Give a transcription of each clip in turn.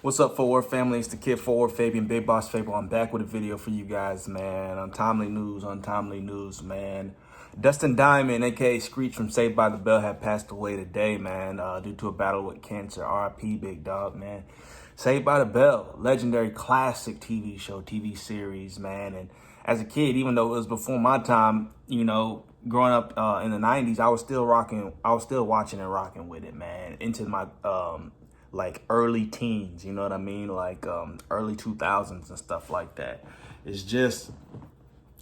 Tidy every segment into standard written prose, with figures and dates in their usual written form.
What's up, Forward family? It's the kid Forward Fabian, BigBossFabo. I'm back with a video for you guys, man. Untimely news, man. Dustin Diamond, aka SCREECH from Saved by the Bell, had passed away today, man, due to a battle with cancer. R.I.P. Big Dog, man. Saved by the Bell, legendary classic TV show, TV series, man. And as a kid, even though it was before my time, you know, growing up in the 90s, I was still watching and rocking with it, man, into my like early teens, you know what I mean? Like early 2000s and stuff like that. It's just,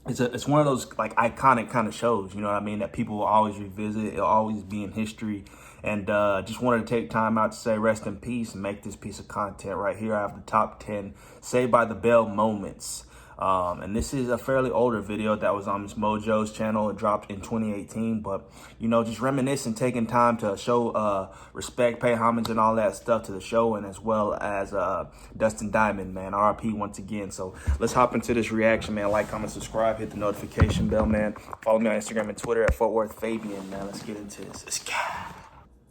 it's one of those like iconic kind of shows, you know what I mean? That people will always revisit. It'll always be in history. And just wanted to take time out to say rest in peace and make this piece of content right here. I have the top 10 Saved by the Bell moments. And this is a fairly older video that was on Miss Mojo's channel. It dropped in 2018, but you know, just reminiscing, taking time to show respect, pay homage and all that stuff to the show, and as well as Dustin Diamond, man. RIP once again. So let's hop into this reaction, man. Like, comment, subscribe, hit the notification bell, man. Follow me on Instagram and Twitter at Fort Worth Fabian, man. Let's get into this. Let's go.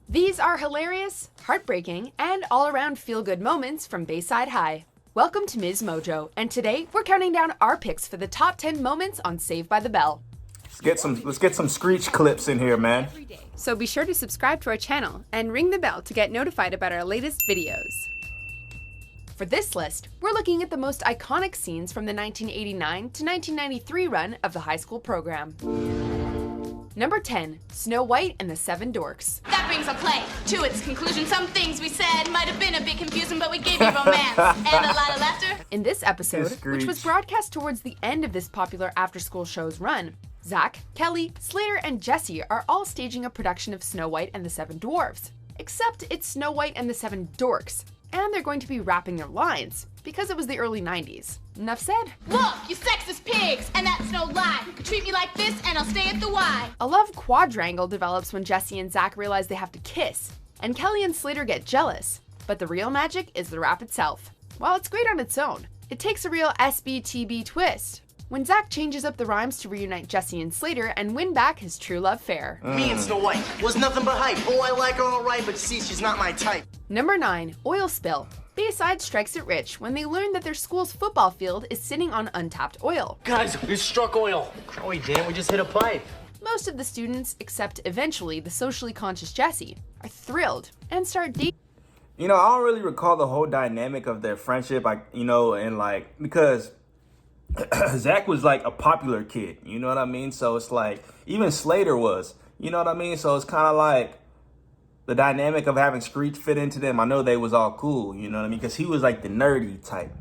These are hilarious, heartbreaking, and all-around feel-good moments from Bayside High. Welcome to Ms. Mojo, and today we're counting down our picks for the top 10 moments on Saved by the Bell. Let's get some SCREECH clips in here, man. So be sure to subscribe to our channel and ring the bell to get notified about our latest videos. For this list, we're looking at the most iconic scenes from the 1989 to 1993 run of the high school program. Number 10, Snow White and the Seven Dorks. That brings our play to its conclusion. Some things we said might have been a bit confusing, but we gave you romance and a lot of laughter. In this episode, which was broadcast towards the end of this popular after-school show's run, Zack, Kelly, Slater, and Jesse are all staging a production of Snow White and the Seven Dwarfs. Except it's Snow White and the Seven Dorks, and they're going to be rapping their lines, because it was the early 90s. Enough said. Look, you sexist pigs, and that's no lie. You can treat me like this, and I'll stay at the Y. A love quadrangle develops when Jesse and Zack realize they have to kiss, and Kelly and Slater get jealous. But the real magic is the rap itself. While it's great on its own, it takes a real SBTB twist when Zack changes up the rhymes to reunite Jesse and Slater and win back his true love fair. Me and Snow White was nothing but hype. Oh, I like her alright, but see, she's not my type. Number 9, oil spill. Bayside strikes it rich when they learn that their school's football field is sitting on untapped oil. Guys, we struck oil. No, we didn't. We just hit a pipe. Most of the students, except eventually the socially conscious Jesse, are thrilled and start dating. You know, I don't really recall the whole dynamic of their friendship, like, you know, and like, because Zack was like a popular kid, you know what I mean? So it's like, even Slater was, you know what I mean? So it's kind of like the dynamic of having SCREECH fit into them. I know they was all cool, you know what I mean? Because he was like the nerdy type.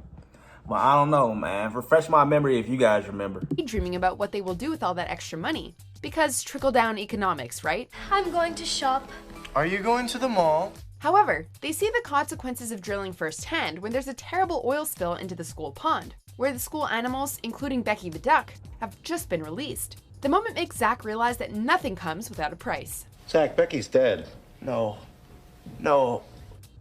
But I don't know, man. Refresh my memory if you guys remember. Dreaming about what they will do with all that extra money. Because trickle-down economics, right? I'm going to shop. Are you going to the mall? However, they see the consequences of drilling firsthand when there's a terrible oil spill into the school pond, where the school animals, including Becky the duck, have just been released. The moment makes Zack realize that nothing comes without a price. Zack, Becky's dead. No.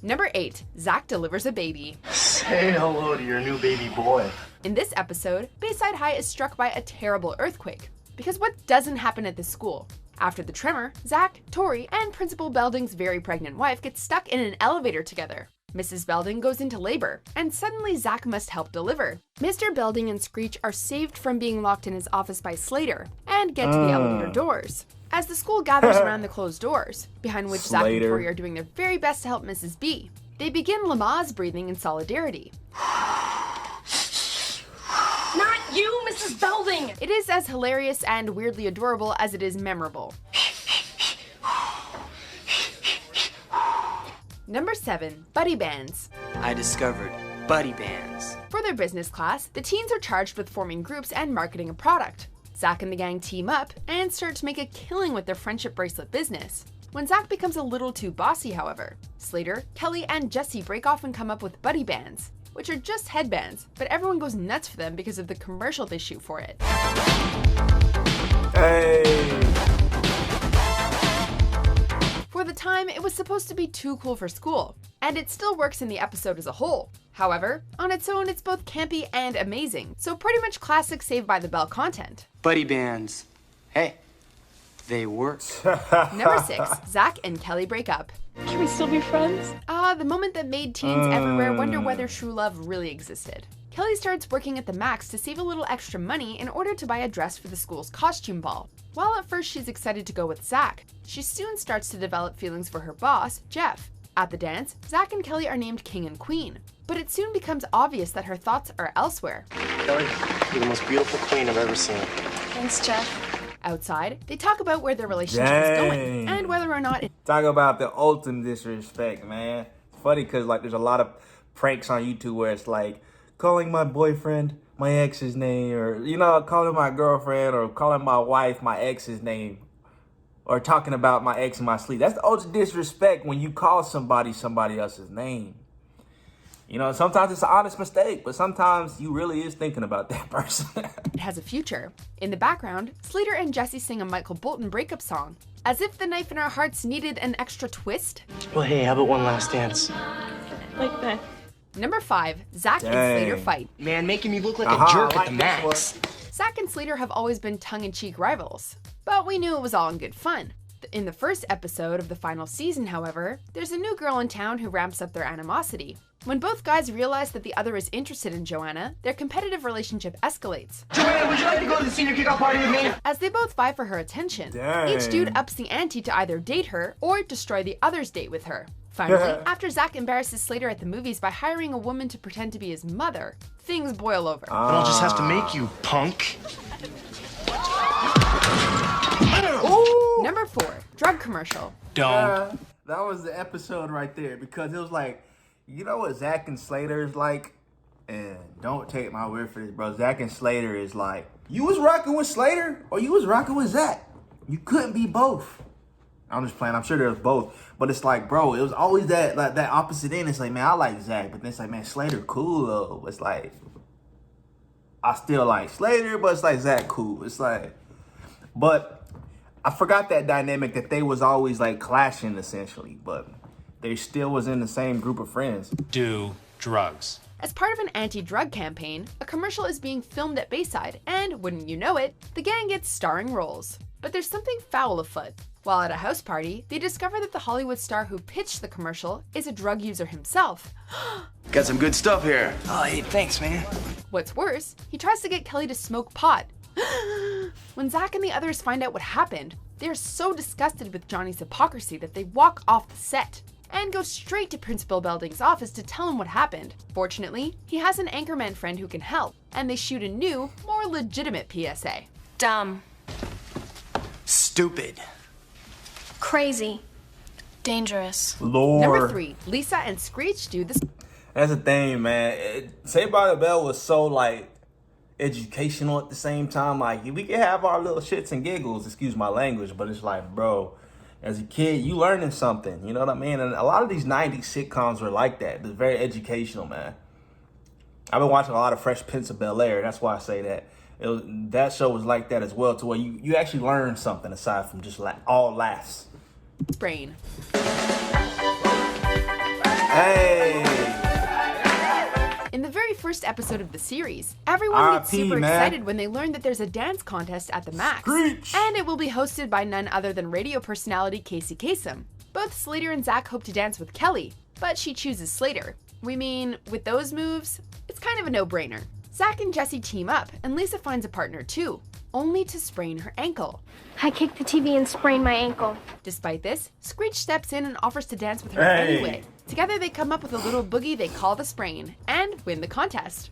Number 8, Zack delivers a baby. Say hello to your new baby boy. In this episode, Bayside High is struck by a terrible earthquake. Because what doesn't happen at this school? After the tremor, Zack, Tori, and Principal Belding's very pregnant wife get stuck in an elevator together. Mrs. Belding goes into labor, and suddenly Zack must help deliver. Mr. Belding and SCREECH are saved from being locked in his office by Slater, and get to the elevator doors. As the school gathers around the closed doors, behind which Zack and Tori are doing their very best to help Mrs. B, they begin Lamaze breathing in solidarity. Not you, Mrs. Belding! It is as hilarious and weirdly adorable as it is memorable. Number 7, buddy bands. I discovered buddy bands. For their business class, the teens are charged with forming groups and marketing a product. Zack and the gang team up and start to make a killing with their friendship bracelet business. When Zack becomes a little too bossy, however, Slater, Kelly, and Jesse break off and come up with buddy bands, which are just headbands, but everyone goes nuts for them because of the commercial they shoot for it. Hey! For the time, it was supposed to be too cool for school, and it still works in the episode as a whole. However, on its own, it's both campy and amazing, so pretty much classic Saved by the Bell content. Buddy bands. Hey, They were. Number 6, Zack and Kelly break up. Can we still be friends? The moment that made teens everywhere wonder whether true love really existed. Kelly starts working at the Max to save a little extra money in ordy to buy a dress for the school's costume ball. While at first she's excited to go with Zack, she soon starts to develop feelings for her boss, Jeff. At the dance, Zack and Kelly are named king and queen, but it soon becomes obvious that her thoughts are elsewhere. Kelly, you're the most beautiful queen I've ever seen. Thanks, Jeff. Outside, they talk about where their relationship is going and whether or not Talk about the ultimate disrespect, man. It's funny because like there's a lot of pranks on YouTube where it's like calling my boyfriend my ex's name, or calling my girlfriend or calling my wife my ex's name, or talking about my ex in my sleep. That's the ultimate disrespect when you call somebody else's name. Sometimes it's an honest mistake, but sometimes you really is thinking about that person. it has a future. In the background, Slater and Jesse sing a Michael Bolton breakup song. As if the knife in our hearts needed an extra twist. Well, hey, how about one last dance? Like that. Number 5, Zack and Slater fight. Man, making me look like a jerk at the Max. Zack and Slater have always been tongue-in-cheek rivals, but we knew it was all in good fun. In the first episode of the final season, however, there's a new girl in town who ramps up their animosity. When both guys realize that the other is interested in Joanna, their competitive relationship escalates. Joanna, would you like to go to the senior kickoff party with me? As they both vie for her attention, each dude ups the ante to either date her or destroy the other's date with her. Finally, after Zack embarrasses Slater at the movies by hiring a woman to pretend to be his mother, things boil over. But I'll just have to make you, punk. Number 4, drug commercial. Don't. That was the episode right there because it was like, you know what Zack and Slater is like? And don't take my word for this, bro. Zack and Slater is like, you was rocking with Slater or you was rocking with Zack. You couldn't be both. I'm just playing. I'm sure there's both. But it's like, bro, it was always that opposite end. It's like, man, I like Zack. But then it's like, man, Slater cool, though. It's like, I still like Slater, but it's like Zack cool. It's like, but I forgot that dynamic that they was always like clashing essentially. But they still was in the same group of friends. Do drugs. As part of an anti-drug campaign, a commercial is being filmed at Bayside, and wouldn't you know it, the gang gets starring roles. But there's something foul afoot. While at a house party, they discover that the Hollywood star who pitched the commercial is a drug user himself. Got some good stuff here. Oh, hey, thanks, man. What's worse, he tries to get Kelly to smoke pot. When Zack and the others find out what happened, they're so disgusted with Johnny's hypocrisy that they walk off the set and go straight to Principal Belding's office to tell him what happened. Fortunately, he has an anchorman friend who can help, and they shoot a new, more legitimate PSA. Dumb. Stupid. Crazy. Dangerous. Lord. Number 3, Lisa and Screech do this. That's the thing, man. Saved by the Bell was so like educational at the same time. Like we can have our little shits and giggles, excuse my language, but it's like, bro, as a kid, you learning something. You know what I mean? And a lot of these 90s sitcoms were like that. They're very educational, man. I've been watching a lot of Fresh Prince of Bel-Air. That's why I say that. That show was like that as well, to where you actually learn something aside from just all laughs. Brain. Hey. In the very first episode of the series, everyone gets super excited when they learn that there's a dance contest at the Max. SCREECH. And it will be hosted by none other than radio personality Casey Kasem. Both Slater and Zack hope to dance with Kelly, but she chooses Slater. We mean, with those moves, it's kind of a no-brainer. Zack and Jesse team up, and Lisa finds a partner too, only to sprain her ankle. I kicked the TV and sprained my ankle. Despite this, Screech steps in and offers to dance with her anyway. Together they come up with a little boogie they call the sprain, and win the contest.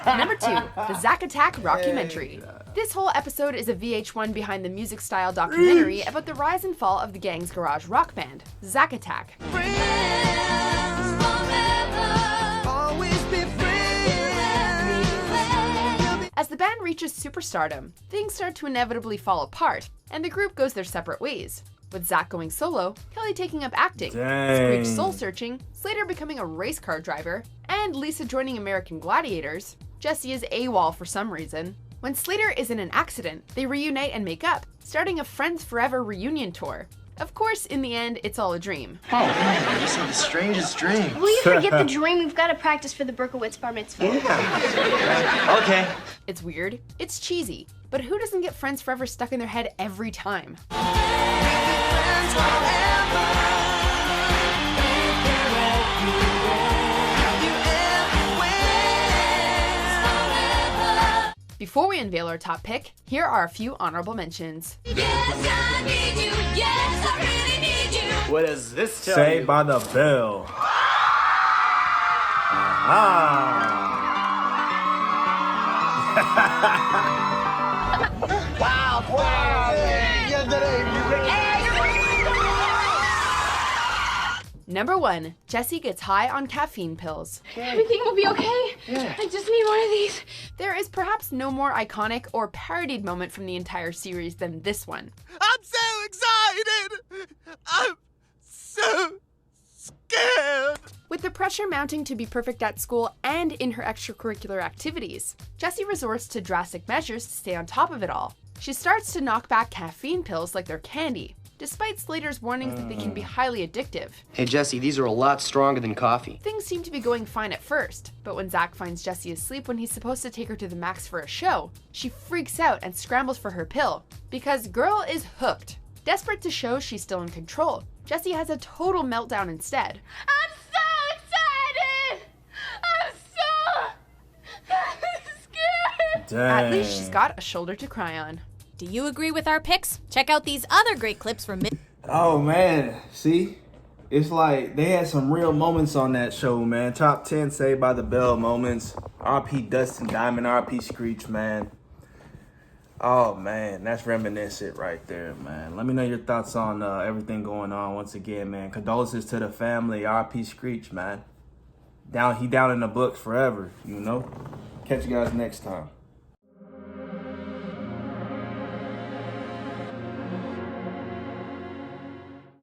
Number 2, the Zack Attack rockumentary. This whole episode is a VH1 behind the music style documentary about the rise and fall of the gang's garage rock band, Zack Attack. As the band reaches superstardom, things start to inevitably fall apart, and the group goes their separate ways. With Zack going solo, Kelly taking up acting, Screech soul-searching, Slater becoming a race car driver, and Lisa joining American Gladiators. Jesse is AWOL for some reason. When Slater is in an accident, they reunite and make up, starting a Friends Forever reunion tour. Of course, in the end, it's all a dream. Oh, you said the strangest dream. Will you forget the dream? We've got to practice for the Berkowitz bar mitzvah. Yeah. Okay. It's weird, it's cheesy, but who doesn't get Friends Forever stuck in their head every time? Before we unveil our top pick, here are a few honorable mentions. Yes, I need you. Yes, I really need you. What does this tell Saved you? by the Bell. Number 1, Jessie gets high on caffeine pills. Everything will be okay. I just need one of these. There is perhaps no more iconic or parodied moment from the entire series than this one. I'm so excited! I'm so scared! With the pressure mounting to be perfect at school and in her extracurricular activities, Jessie resorts to drastic measures to stay on top of it all. She starts to knock back caffeine pills like they're candy, despite Slater's warnings that they can be highly addictive. Hey, Jesse, these are a lot stronger than coffee. Things seem to be going fine at first, but when Zack finds Jessie asleep when he's supposed to take her to the max for a show, she freaks out and scrambles for her pill, because girl is hooked. Desperate to show she's still in control, Jessie has a total meltdown instead. I'm so excited! I'm so scared! At least she's got a shoulder to cry on. Do you agree with our picks? Check out these other great clips from Oh man, see? It's like they had some real moments on that show, man. Top 10 Saved by the Bell moments. RP Dustin Diamond, RP Screech, man. Oh man, that's reminiscent right there, man. Let me know your thoughts on everything going on once again, man. Condolences to the family, RP Screech, man. He down in the books forever, you know? Catch you guys next time.